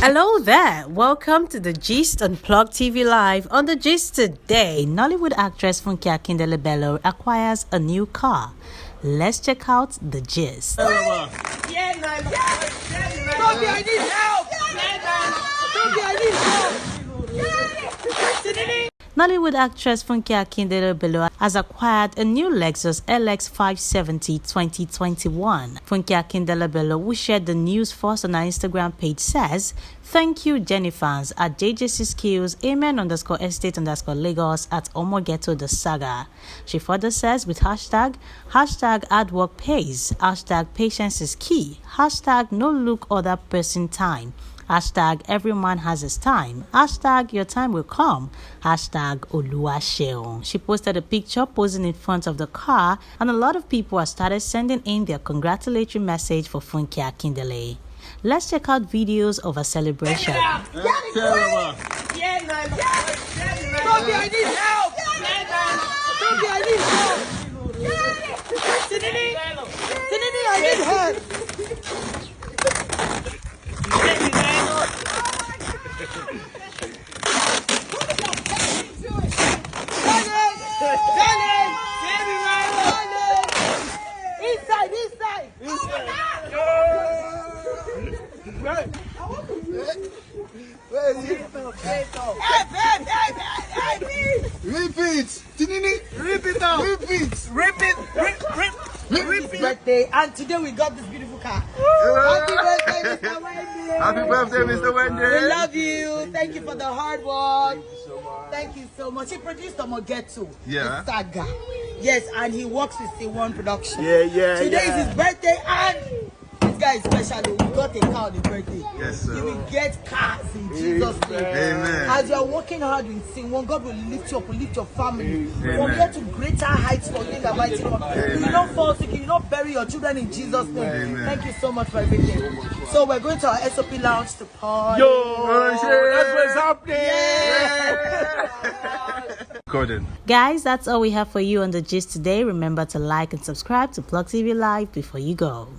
Hello there, welcome to the Gist on Plug TV Live. On the Gist today, Nollywood actress Funke Akindele Bello acquires a new car. Let's check out the gist. Nollywood actress Funke Akindele Bello has acquired a new Lexus LX 570 2021. Funke Akindele Bello, who shared the news first on her Instagram page, says, "Thank you, Jenny fans at JJCSkillz, amen_estate_Lagos at Omogeto the Saga." She further says with hashtag hard work pays, hashtag patience is key, hashtag no look other person time, hashtag every man has his time, hashtag your time will come, hashtag Oluwaseun. She posted a picture posing in front of the car, and a lot of people have started sending in their congratulatory message for Funke Akindele. Let's check out videos of a celebration. Repeat birthday, and today we got this beautiful car. Happy birthday, Mr. Wendy. Happy birthday, Mr. Wendy. We love you. Thank you for the hard work. Thank you so much. He produced Omogeto, the Saga. Yes, and he works with C1 Production. Today is his birthday, and this guy is special. We got a car on his birthday. Yes, sir. You will get cars in Jesus' name. Amen. As you are working hard in C1, God will lift you up, will lift your family. From here to greater heights for you in the mighty name. You will not fall sick, you will not bury your children in Jesus' name. Amen. Thank you so much for everything. So we're going to our SOP lounge to party. That's what's happening. Gordon. Guys, that's all we have for you on the Gist today. Remember to like and subscribe to Plug TV Live before you go.